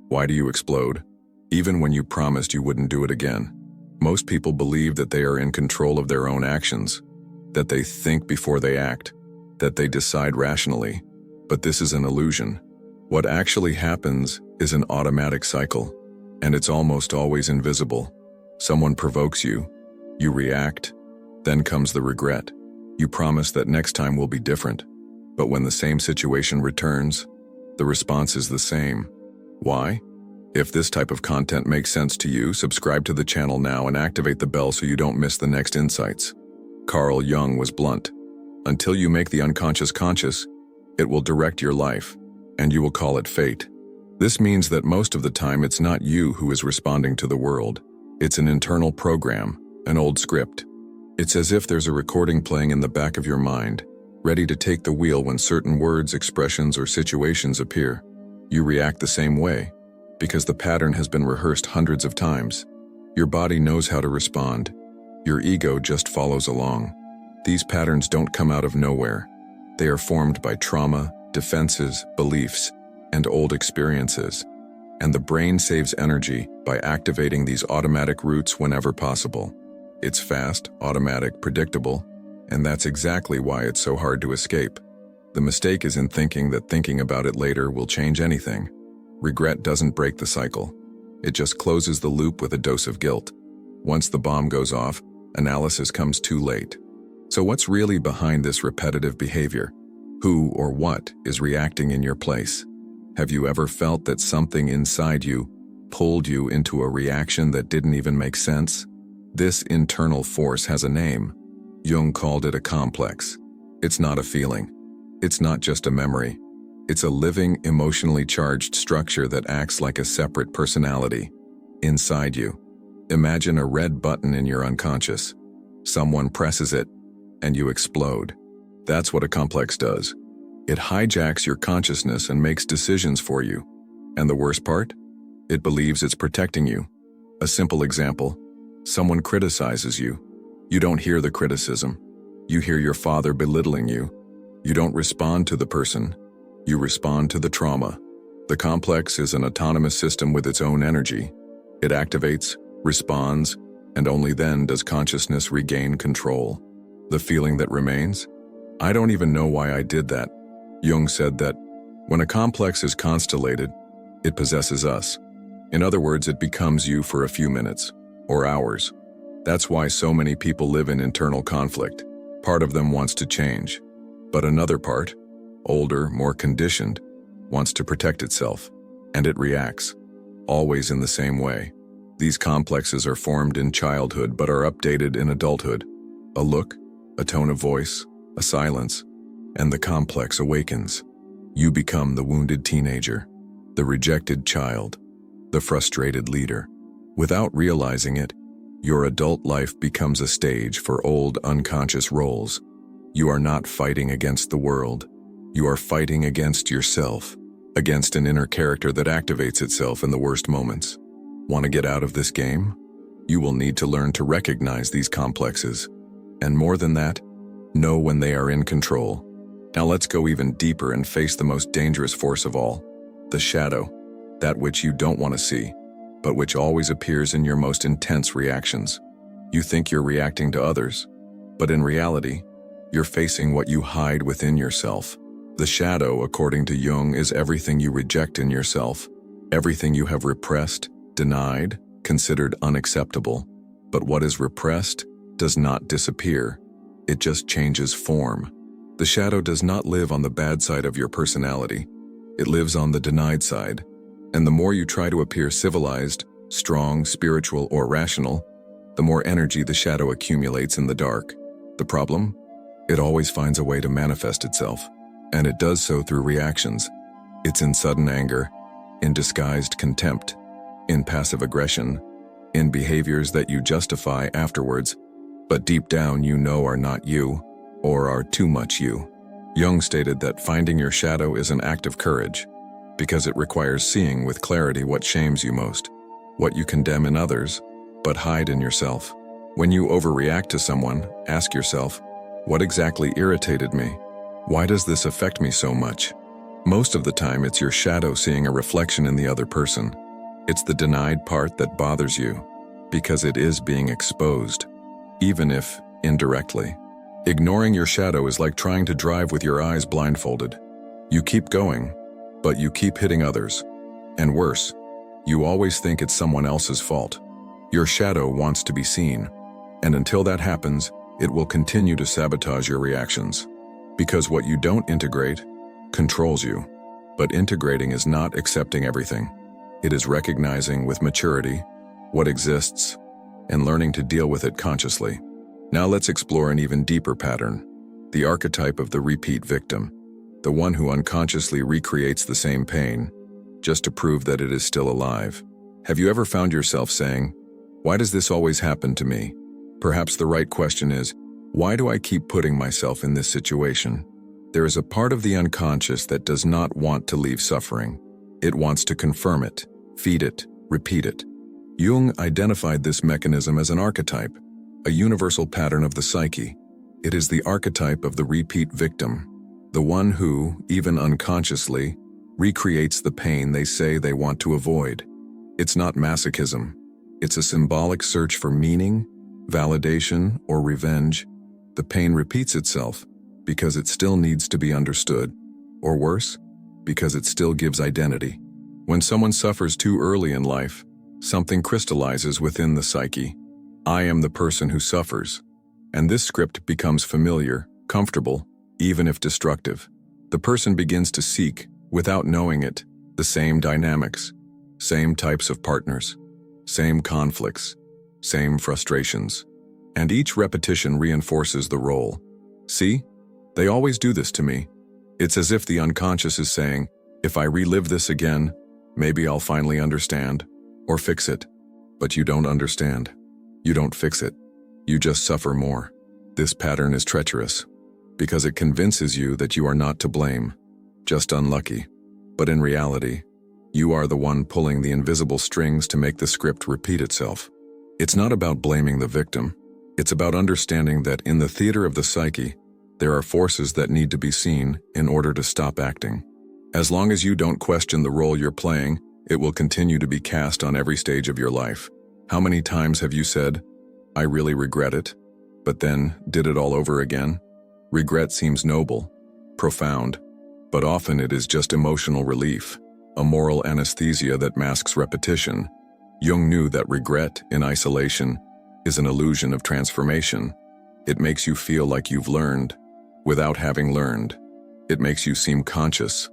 Why do you explode? Even when you promised you wouldn't do it again. Most people believe that they are in control of their own actions, that they think before they act, that they decide rationally. But this is an illusion. What actually happens is an automatic cycle, and it's almost always invisible. Someone provokes you, you react, then comes the regret. You promise that next time will be different, but when the same situation returns, the response is the same. Why? If this type of content makes sense to you, subscribe to the channel now and activate the bell so you don't miss the next insights. Carl Jung was blunt. Until you make the unconscious conscious, it will direct your life, and you will call it fate. This means that most of the time it's not you who is responding to the world. It's an internal program, an old script. It's as if there's a recording playing in the back of your mind, ready to take the wheel when certain words, expressions, or situations appear. You react the same way, because the pattern has been rehearsed hundreds of times. Your body knows how to respond. Your ego just follows along. These patterns don't come out of nowhere. They are formed by trauma, defenses, beliefs, and old experiences. And the brain saves energy by activating these automatic routes whenever possible. It's fast, automatic, predictable, and that's exactly why it's so hard to escape. The mistake is in thinking that thinking about it later will change anything. Regret doesn't break the cycle. It just closes the loop with a dose of guilt. Once the bomb goes off, analysis comes too late. So what's really behind this repetitive behavior? Who or what is reacting in your place? Have you ever felt that something inside you pulled you into a reaction that didn't even make sense? This internal force has a name. Jung called it a complex. It's not a feeling. It's not just a memory. It's a living, emotionally charged structure that acts like a separate personality inside you. Imagine a red button in your unconscious. Someone presses it, and you explode. That's what a complex does. It hijacks your consciousness and makes decisions for you. And the worst part? It believes it's protecting you. A simple example: someone criticizes you. You don't hear the criticism. You hear your father belittling you. You don't respond to the person. You respond to the trauma. The complex is an autonomous system with its own energy. It activates, responds, and only then does consciousness regain control. The feeling that remains? I don't even know why I did that. Jung said that when a complex is constellated, it possesses us. In other words, it becomes you for a few minutes or hours. That's why so many people live in internal conflict. Part of them wants to change, but another part, older, more conditioned, wants to protect itself, and it reacts, always in the same way. These complexes are formed in childhood but are updated in adulthood. A look, a tone of voice, a silence, and the complex awakens. You become the wounded teenager, the rejected child, the frustrated leader. Without realizing it, your adult life becomes a stage for old unconscious roles. You are not fighting against the world. You are fighting against yourself, against an inner character that activates itself in the worst moments. Want to get out of this game? You will need to learn to recognize these complexes. And more than that, know when they are in control. Now let's go even deeper and face the most dangerous force of all, the shadow, that which you don't want to see, but which always appears in your most intense reactions. You think you're reacting to others, but in reality, you're facing what you hide within yourself. The shadow, according to Jung, is everything you reject in yourself, everything you have repressed, denied, considered unacceptable. But what is repressed does not disappear. It just changes form. The shadow does not live on the bad side of your personality. It lives on the denied side. And the more you try to appear civilized, strong, spiritual, or rational, the more energy the shadow accumulates in the dark. The problem? It always finds a way to manifest itself. And it does so through reactions. It's in sudden anger, in disguised contempt, in passive aggression, in behaviors that you justify afterwards, but deep down you know are not you, or are too much you. Jung stated that finding your shadow is an act of courage, because it requires seeing with clarity what shames you most, what you condemn in others, but hide in yourself. When you overreact to someone, ask yourself, what exactly irritated me? Why does this affect me so much? Most of the time, it's your shadow seeing a reflection in the other person. It's the denied part that bothers you, because it is being exposed, even if indirectly. Ignoring your shadow is like trying to drive with your eyes blindfolded. You keep going, but you keep hitting others. And worse, you always think it's someone else's fault. Your shadow wants to be seen, and until that happens, it will continue to sabotage your reactions. Because what you don't integrate controls you. But integrating is not accepting everything. It is recognizing with maturity what exists and learning to deal with it consciously. Now let's explore an even deeper pattern, the archetype of the repeat victim, the one who unconsciously recreates the same pain, just to prove that it is still alive. Have you ever found yourself saying, "Why does this always happen to me?" Perhaps the right question is, why do I keep putting myself in this situation? There is a part of the unconscious that does not want to leave suffering. It wants to confirm it, feed it, repeat it. Jung identified this mechanism as an archetype, a universal pattern of the psyche. It is the archetype of the repeat victim, the one who, even unconsciously, recreates the pain they say they want to avoid. It's not masochism. It's a symbolic search for meaning, validation, or revenge. The pain repeats itself because it still needs to be understood, or worse, because it still gives identity. When someone suffers too early in life, something crystallizes within the psyche. I am the person who suffers. And this script becomes familiar, comfortable, even if destructive. The person begins to seek, without knowing it, the same dynamics, same types of partners, same conflicts, same frustrations. And each repetition reinforces the role. See? They always do this to me. It's as if the unconscious is saying, if I relive this again, maybe I'll finally understand, or fix it. But you don't understand. You don't fix it. You just suffer more. This pattern is treacherous, because it convinces you that you are not to blame, just unlucky. But in reality, you are the one pulling the invisible strings to make the script repeat itself. It's not about blaming the victim. It's about understanding that in the theater of the psyche, there are forces that need to be seen in order to stop acting. As long as you don't question the role you're playing, it will continue to be cast on every stage of your life. How many times have you said, "I really regret it," but then did it all over again? Regret seems noble, profound, but often it is just emotional relief, a moral anesthesia that masks repetition. Jung knew that regret, in isolation, is an illusion of transformation. It makes you feel like you've learned, without having learned. It makes you seem conscious,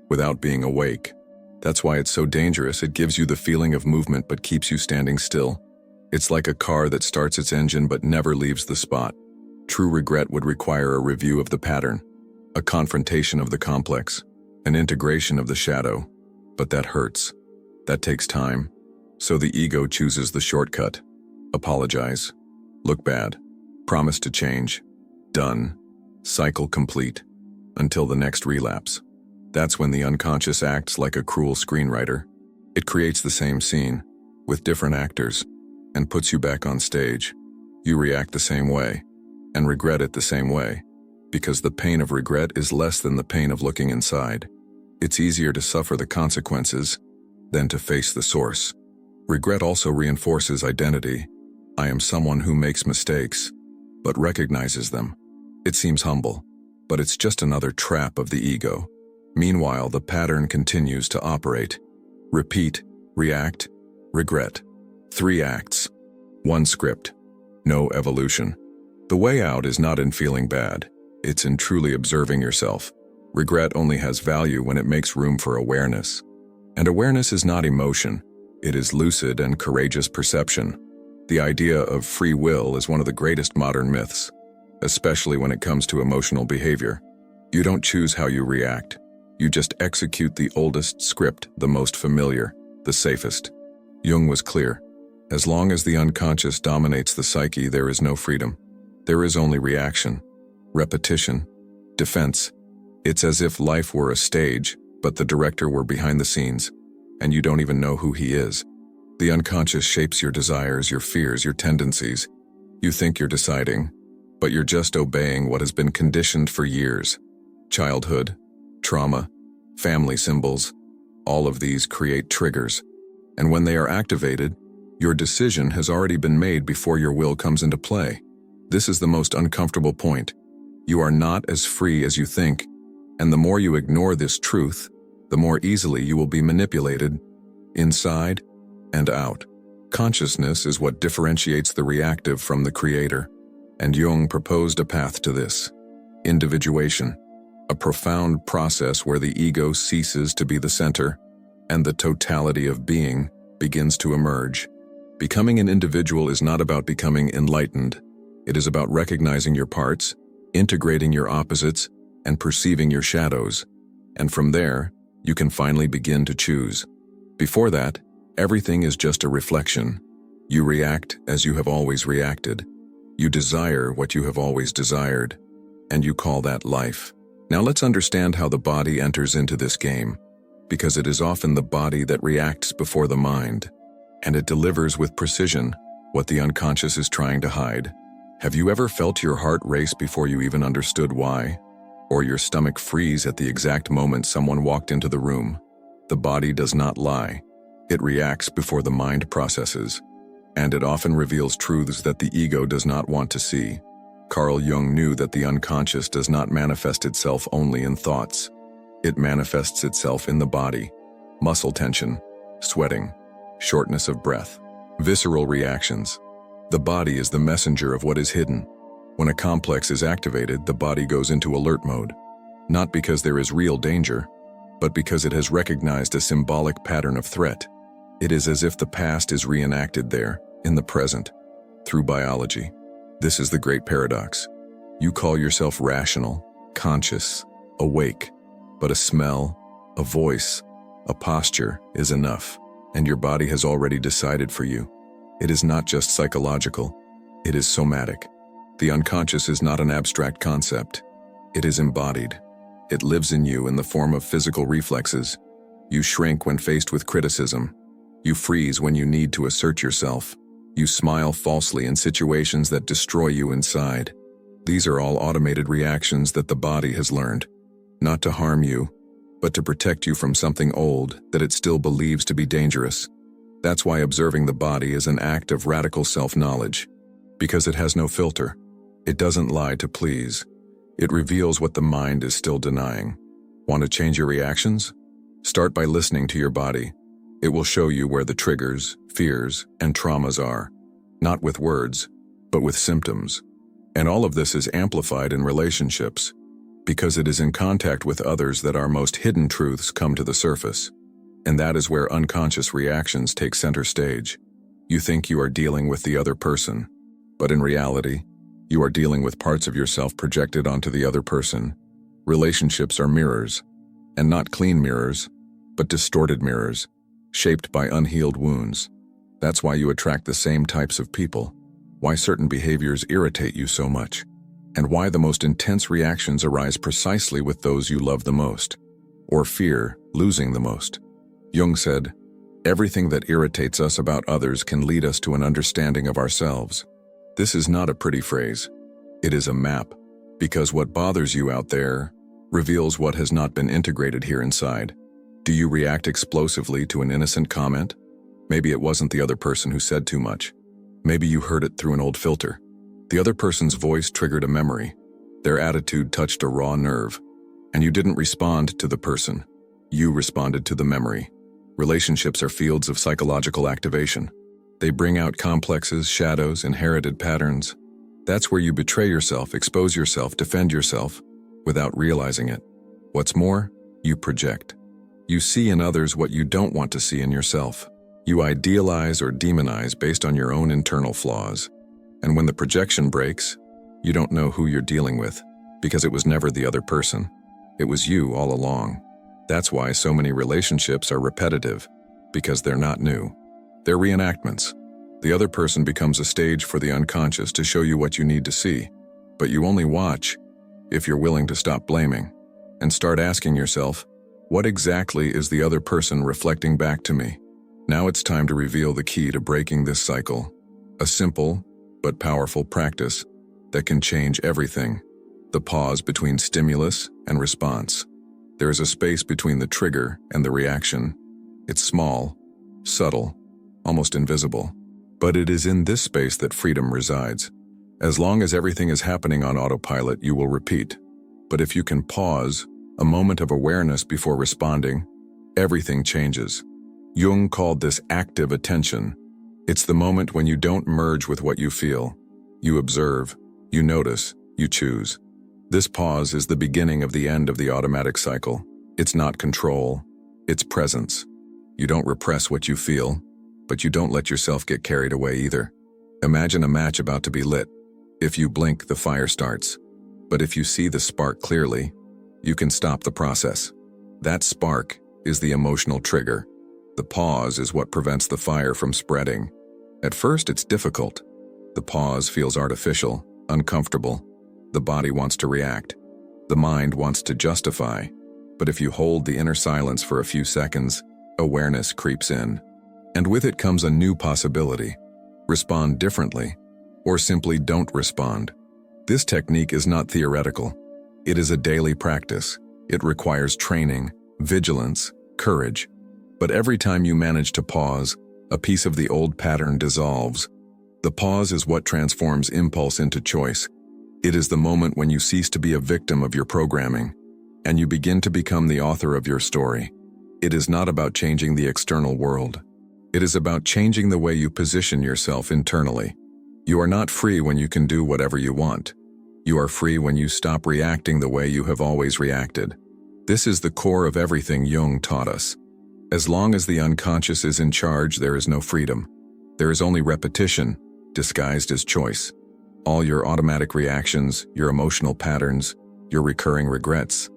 without being awake. That's why it's so dangerous. It gives you the feeling of movement but keeps you standing still. It's like a car that starts its engine but never leaves the spot. True regret would require a review of the pattern, a confrontation of the complex, an integration of the shadow. But that hurts. That takes time. So the ego chooses the shortcut. Apologize. Look bad. Promise to change. Done. Cycle complete. Until the next relapse. That's when the unconscious acts like a cruel screenwriter. It creates the same scene, with different actors, and puts you back on stage. You react the same way, and regret it the same way, because the pain of regret is less than the pain of looking inside. It's easier to suffer the consequences than to face the source. Regret also reinforces identity. I am someone who makes mistakes, but recognizes them. It seems humble, but it's just another trap of the ego. Meanwhile, the pattern continues to operate. Repeat, react, regret. 3 acts. 1 script. No evolution. The way out is not in feeling bad. It's in truly observing yourself. Regret only has value when it makes room for awareness. And awareness is not emotion. It is lucid and courageous perception. The idea of free will is one of the greatest modern myths, especially when it comes to emotional behavior. You don't choose how you react. You just execute the oldest script, the most familiar, the safest. Jung was clear. As long as the unconscious dominates the psyche, there is no freedom. There is only reaction, repetition, defense. It's as if life were a stage, but the director were behind the scenes, and you don't even know who he is. The unconscious shapes your desires, your fears, your tendencies. You think you're deciding, but you're just obeying what has been conditioned for years. Childhood, trauma, family symbols. All of these create triggers, and when they are activated, your decision has already been made before your will comes into play. This is the most uncomfortable point. You are not as free as you think, and the more you ignore this truth, the more easily you will be manipulated, inside and out. Consciousness is what differentiates the reactive from the creator, and Jung proposed a path to this. Individuation, a profound process where the ego ceases to be the center, and the totality of being begins to emerge. Becoming an individual is not about becoming enlightened. It is about recognizing your parts, integrating your opposites, and perceiving your shadows. And from there, you can finally begin to choose. Before that, everything is just a reflection. You react as you have always reacted. You desire what you have always desired, and you call that life. Now let's understand how the body enters into this game, because it is often the body that reacts before the mind, and it delivers with precision what the unconscious is trying to hide. Have you ever felt your heart race before you even understood why? Or your stomach freeze at the exact moment someone walked into the room? The body does not lie. It reacts before the mind processes, and it often reveals truths that the ego does not want to see. Carl Jung knew that the unconscious does not manifest itself only in thoughts. It manifests itself in the body: muscle tension, sweating, shortness of breath, visceral reactions. The body is the messenger of what is hidden. When a complex is activated, the body goes into alert mode, not because there is real danger, but because it has recognized a symbolic pattern of threat. It is as if the past is reenacted there, in the present, through biology. This is the great paradox. You call yourself rational, conscious, awake, but a smell, a voice, a posture is enough, and your body has already decided for you. It is not just psychological, it is somatic. The unconscious is not an abstract concept. It is embodied. It lives in you in the form of physical reflexes. You shrink when faced with criticism. You freeze when you need to assert yourself. You smile falsely in situations that destroy you inside. These are all automated reactions that the body has learned, not to harm you, but to protect you from something old that it still believes to be dangerous. That's why observing the body is an act of radical self-knowledge, because it has no filter. It doesn't lie to please. It reveals what the mind is still denying. Want to change your reactions? Start by listening to your body. It will show you where the triggers, fears, and traumas are, not with words, but with symptoms. And all of this is amplified in relationships, because it is in contact with others that our most hidden truths come to the surface. And that is where unconscious reactions take center stage. You think you are dealing with the other person, but in reality, you are dealing with parts of yourself projected onto the other person. Relationships are mirrors, and not clean mirrors, but distorted mirrors, shaped by unhealed wounds. That's why you attract the same types of people, why certain behaviors irritate you so much, and why the most intense reactions arise precisely with those you love the most, or fear losing the most. Jung said, "Everything that irritates us about others can lead us to an understanding of ourselves." This is not a pretty phrase. It is a map, because what bothers you out there reveals what has not been integrated here inside. Do you react explosively to an innocent comment? Maybe it wasn't the other person who said too much. Maybe you heard it through an old filter. The other person's voice triggered a memory. Their attitude touched a raw nerve. And you didn't respond to the person. You responded to the memory. Relationships are fields of psychological activation. They bring out complexes, shadows, inherited patterns. That's where you betray yourself, expose yourself, defend yourself, without realizing it. What's more, you project. You see in others what you don't want to see in yourself. You idealize or demonize based on your own internal flaws. And when the projection breaks, you don't know who you're dealing with, because it was never the other person. It was you all along. That's why so many relationships are repetitive, because they're not new. They're reenactments. The other person becomes a stage for the unconscious to show you what you need to see, but you only watch if you're willing to stop blaming and start asking yourself, what exactly is the other person reflecting back to me? Now it's time to reveal the key to breaking this cycle. A simple but powerful practice that can change everything. The pause between stimulus and response. There is a space between the trigger and the reaction. It's small, subtle, almost invisible. But it is in this space that freedom resides. As long as everything is happening on autopilot, you will repeat. But if you can pause, a moment of awareness before responding, everything changes. Jung called this active attention. It's the moment when you don't merge with what you feel. You observe, you notice, you choose. This pause is the beginning of the end of the automatic cycle. It's not control, it's presence. You don't repress what you feel, but you don't let yourself get carried away either. Imagine a match about to be lit. If you blink, the fire starts. But if you see the spark clearly, you can stop the process. That spark is the emotional trigger. The pause is what prevents the fire from spreading. At first, it's difficult. The pause feels artificial, uncomfortable. The body wants to react. The mind wants to justify. But if you hold the inner silence for a few seconds, awareness creeps in. And with it comes a new possibility. Respond differently, or simply don't respond. This technique is not theoretical. It is a daily practice. It requires training, vigilance, courage. But every time you manage to pause, a piece of the old pattern dissolves. The pause is what transforms impulse into choice. It is the moment when you cease to be a victim of your programming, and you begin to become the author of your story. It is not about changing the external world. It is about changing the way you position yourself internally. You are not free when you can do whatever you want. You are free when you stop reacting the way you have always reacted. This is the core of everything Jung taught us. As long as the unconscious is in charge, there is no freedom. There is only repetition, disguised as choice. All your automatic reactions, your emotional patterns, your recurring regrets,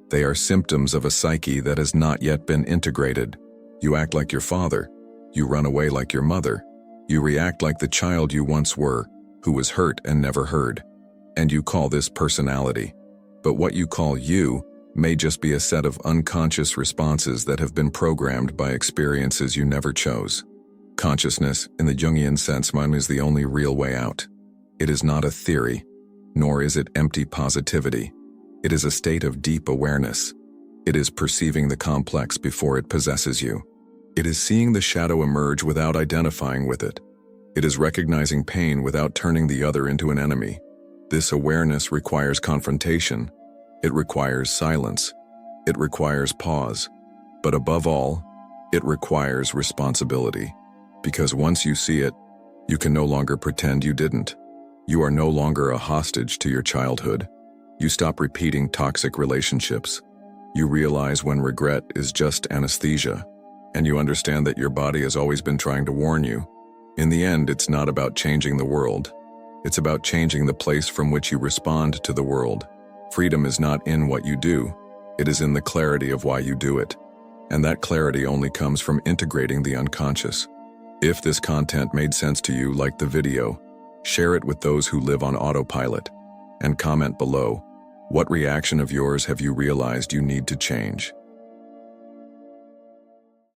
they are symptoms of a psyche that has not yet been integrated. You act like your father. You run away like your mother. You react like the child you once were, who was hurt and never heard. And you call this personality. But what you call you may just be a set of unconscious responses that have been programmed by experiences you never chose. Consciousness, in the Jungian sense, is the only real way out. It is not a theory, nor is it empty positivity. It is a state of deep awareness. It is perceiving the complex before it possesses you. It is seeing the shadow emerge without identifying with it. It is recognizing pain without turning the other into an enemy. This awareness requires confrontation. It requires silence. It requires pause. But above all, it requires responsibility. Because once you see it, you can no longer pretend you didn't. You are no longer a hostage to your childhood. You stop repeating toxic relationships. You realize when regret is just anesthesia, and you understand that your body has always been trying to warn you. In the end, it's not about changing the world. It's about changing the place from which you respond to the world. Freedom is not in what you do. It is in the clarity of why you do it. And that clarity only comes from integrating the unconscious. If this content made sense to you, like the video, share it with those who live on autopilot, and comment below, what reaction of yours have you realized you need to change?